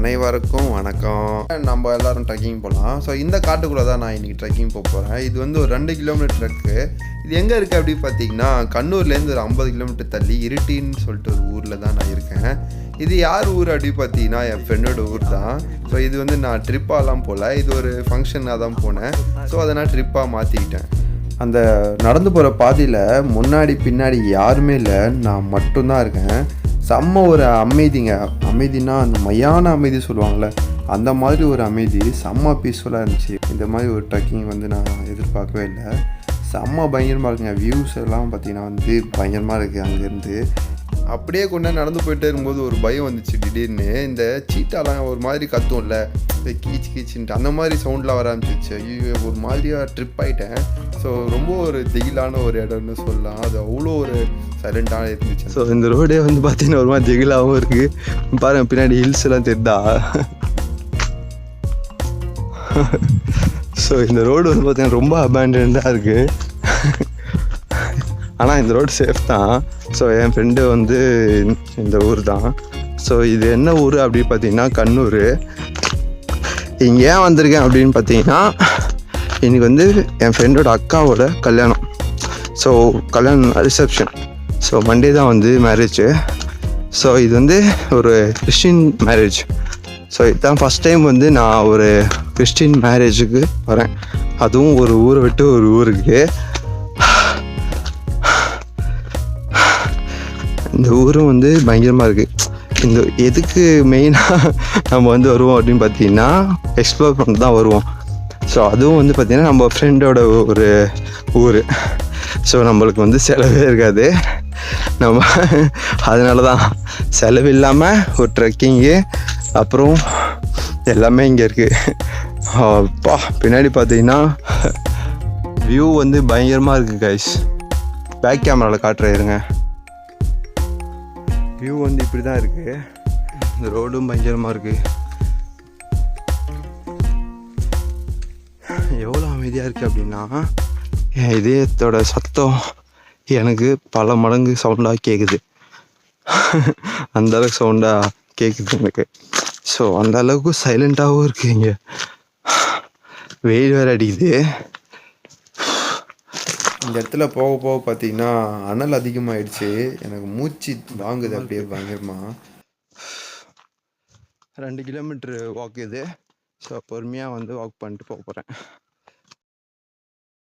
அனைவருக்கும் வணக்கம். நம்ம எல்லாரும் ட்ரெக்கிங் போகலாம். ஸோ இந்த காட்டுக்குள்ளே தான் நான் இன்றைக்கி ட்ரெக்கிங் போக போகிறேன். இது வந்து ஒரு 2 கிலோமீட்டர் ட்ரெக்கு. இது எங்கே இருக்குது அப்படின்னு பார்த்தீங்கன்னா, கண்ணூர்லேருந்து ஒரு 50 கிலோமீட்டர் தள்ளி இருட்டின்னு சொல்லிட்டு ஒரு ஊரில் தான் நான் இருக்கேன். இது யார் ஊர் அப்படின்னு பார்த்தீங்கன்னா, என் ஃப்ரெண்டோட ஊர் தான். ஸோ இது வந்து நான் ட்ரிப்பாலாம் போகல, இது ஒரு ஃபங்க்ஷனாக தான் போனேன். ஸோ அதை நான் ட்ரிப்பாக மாற்றிக்கிட்டேன். அந்த நடந்து போகிற பாதையில் முன்னாடி பின்னாடி யாருமே இல்லை, நான் மட்டும்தான் இருக்கேன். செம்ம ஒரு அமைதிங்க. அமைதினா அந்த மையான அமைதி சொல்லுவாங்கள்ல, அந்த மாதிரி ஒரு அமைதி. செம்ம பீஸ்ஃபுல்லாக இருந்துச்சு. இந்த மாதிரி ஒரு ட்ரெக்கிங் வந்து நான் எதிர்பார்க்கவே இல்லை. செம்ம பயங்கரமாக இருக்குங்க. வியூஸ் எல்லாம் பார்த்திங்கன்னா வந்து பயங்கரமாக இருக்குது. அங்கேருந்து அப்படியே கொண்டு நடந்து போயிட்டே இருக்கும்போது ஒரு பயம் வந்துச்சு. திடீர்னு இந்த சீட்டாலாம் ஒரு மாதிரி கத்தும்ல, கீச்சு கீச்சுன்ட்டு அந்த மாதிரி சவுண்ட்லாம் வர ஆரம்பிச்சிச்சு. ஐயோ, ஒரு மாதிரியாக ட்ரிப் ஆகிட்டேன். ஸோ ரொம்ப ஒரு திகிலான ஒரு இடம்னு சொல்லலாம். அது அவ்வளோ ஒரு சைலண்டாக இருந்துச்சு. ஸோ இந்த ரோடே வந்து பார்த்தீங்கன்னா ஒரு மாதிரி திகிலாகவும் இருக்குது. பாருங்கள் பின்னாடி ஹில்ஸ் எல்லாம் தெரிதா. ஸோ இந்த ரோடு வந்து பார்த்தீங்கன்னா ரொம்ப அபேண்டடாக இருக்குது. ஆனால் இந்த ரோடு சேஃப் தான். ஸோ என் ஃப்ரெண்டு வந்து இந்த ஊர் தான். ஸோ இது என்ன ஊர் அப்படின்னு பார்த்தீங்கன்னா கண்ணூர். இங்கே ஏன் வந்திருக்கேன் அப்படின்னு பார்த்தீங்கன்னா, இன்றைக்கி வந்து என் ஃப்ரெண்டோட அக்காவோட கல்யாணம். ஸோ கல்யாணம் ரிசப்ஷன். ஸோ மண்டே தான் வந்து மேரேஜு. ஸோ இது வந்து ஒரு கிறிஸ்டின் மேரேஜ். ஸோ இதுதான் ஃபஸ்ட் டைம் வந்து நான் ஒரு கிறிஸ்டின் மேரேஜுக்கு வரேன். அதுவும் ஒரு ஊரை விட்டு ஒரு ஊருக்கு. இந்த ஊரும் வந்து பயங்கரமாக இருக்குது. இந்த எதுக்கு மெயினாக நம்ம வந்து வருவோம் அப்படின்னு பார்த்தீங்கன்னா, எக்ஸ்ப்ளோர் பண்ண தான் வருவோம். ஸோ அதுவும் வந்து பார்த்திங்கன்னா நம்ம ஃப்ரெண்டோட ஒரு ஊர். ஸோ நம்மளுக்கு வந்து செலவே இருக்காது. நம்ம அதனால தான் செலவு இல்லாமல் ஒரு ட்ரெக்கிங்கு அப்புறம் எல்லாமே இங்கே இருக்குது. அப்பா பின்னாடி பார்த்தீங்கன்னா வியூ வந்து பயங்கரமாக இருக்குது கைஸ். பேக் கேமராவில் காட்டுறேருங்க. வியூ வந்து இப்படி தான் இருக்குது. இந்த ரோடும் பயங்கரமாக இருக்குது. எவ்வளோ அமைதியாக இருக்குது அப்படின்னா, என் இதயத்தோட சத்தம் எனக்கு பல மடங்கு சவுண்டாக கேட்குது. அந்தளவுக்கு சவுண்டாக கேட்குது எனக்கு. ஸோ அந்த அளவுக்கு சைலண்ட்டாகவும் இருக்குது. இங்கே வெயில் வேறு அடிக்குது. இந்த இடத்துல போக போக பார்த்தீங்கன்னா அனல் அதிகமாகிடுச்சு. எனக்கு மூச்சு வாங்குது அப்படியே பயங்கரமாக. 2 கிலோமீட்ரு வாக் இது. ஸோ பொறுமையாக வந்து வாக் பண்ணிட்டு போக போகிறேன்.